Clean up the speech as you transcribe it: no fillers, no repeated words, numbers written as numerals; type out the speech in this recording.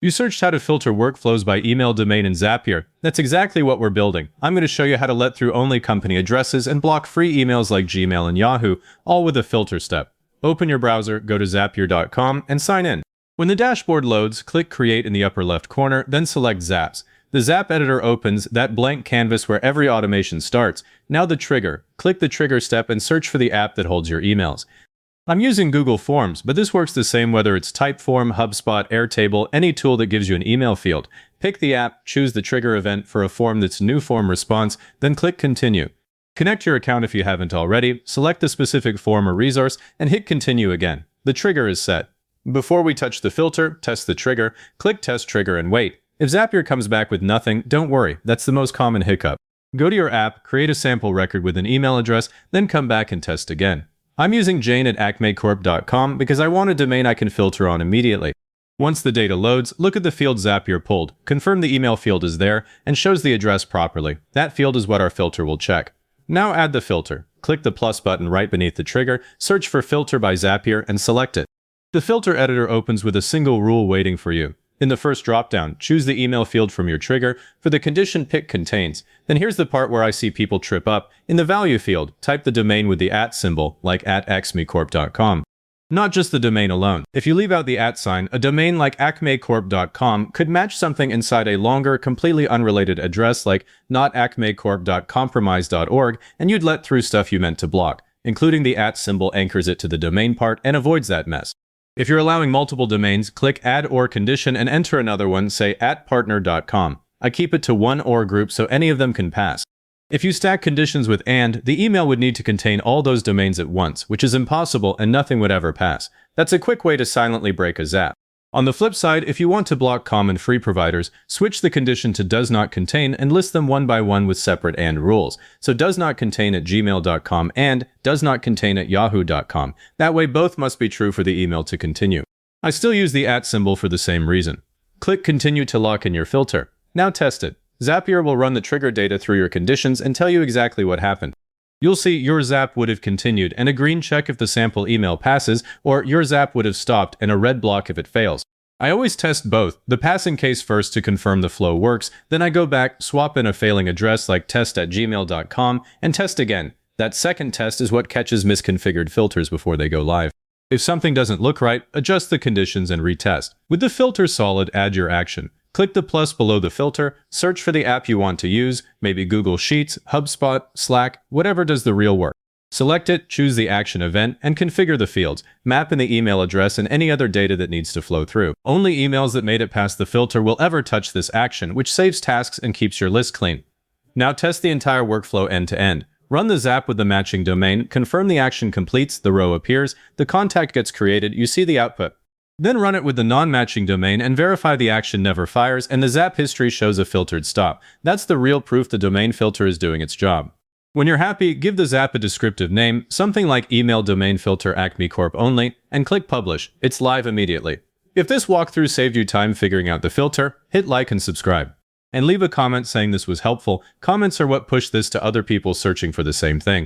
You searched how to filter workflows by email domain in Zapier. That's exactly what we're building. I'm going to show you how to let through only company addresses and block free emails like Gmail and Yahoo, all with a filter step. Open your browser, go to zapier.com, and sign in. When the dashboard loads, click Create in the upper left corner, then select Zaps. The Zap editor opens, that blank canvas where every automation starts. Now the trigger. Click the trigger step and search for the app that holds your emails. I'm using Google Forms, but this works the same whether it's Typeform, HubSpot, Airtable, any tool that gives you an email field. Pick the app, choose the trigger event for a form that's new form response, then click Continue. Connect your account if you haven't already, select the specific form or resource, and hit Continue again. The trigger is set. Before we touch the filter, test the trigger, click Test Trigger and wait. If Zapier comes back with nothing, don't worry, that's the most common hiccup. Go to your app, create a sample record with an email address, then come back and test again. I'm using Jane at acmecorp.com because I want a domain I can filter on immediately. Once the data loads, look at the field Zapier pulled, confirm the email field is there, and shows the address properly. That field is what our filter will check. Now add the filter. Click the plus button right beneath the trigger, search for Filter by Zapier, and select it. The filter editor opens with a single rule waiting for you. In the first dropdown, choose the email field from your trigger. For the condition, pick Contains. Then here's the part where I see people trip up. In the value field, type the domain with the @ symbol, like @acmecorp.com. Not just the domain alone. If you leave out the @ sign, a domain like acmecorp.com could match something inside a longer, completely unrelated address like notacmecorp.compromise.org, and you'd let through stuff you meant to block. Including the @ symbol anchors it to the domain part and avoids that mess. If you're allowing multiple domains, click Add or Condition and enter another one, say @partner.com. I keep it to one OR group so any of them can pass. If you stack conditions with AND, the email would need to contain all those domains at once, which is impossible and nothing would ever pass. That's a quick way to silently break a Zap. On the flip side, if you want to block common free providers, switch the condition to Does Not Contain and list them one by one with separate AND rules. So Does Not Contain at gmail.com and Does Not Contain at yahoo.com. That way both must be true for the email to continue. I still use the @ symbol for the same reason. Click Continue to lock in your filter. Now test it. Zapier will run the trigger data through your conditions and tell you exactly what happened. You'll see your Zap would have continued and a green check if the sample email passes, or your Zap would have stopped and a red block if it fails. I always test both, the passing case first to confirm the flow works, then I go back, swap in a failing address like test@gmail.com, and test again. That second test is what catches misconfigured filters before they go live. If something doesn't look right, adjust the conditions and retest. With the filter solid, add your action. Click the plus below the filter, search for the app you want to use, maybe Google Sheets, HubSpot, Slack, whatever does the real work. Select it, choose the action event, and configure the fields. Map in the email address and any other data that needs to flow through. Only emails that made it past the filter will ever touch this action, which saves tasks and keeps your list clean. Now test the entire workflow end to end. Run the Zap with the matching domain, confirm the action completes, the row appears, the contact gets created, you see the output. Then run it with the non-matching domain and verify the action never fires, and the Zap history shows a filtered stop. That's the real proof the domain filter is doing its job. When you're happy, give the Zap a descriptive name, something like Email Domain Filter Acme Corp Only, and click Publish. It's live immediately. If this walkthrough saved you time figuring out the filter, hit like and subscribe. And leave a comment saying this was helpful. Comments are what push this to other people searching for the same thing.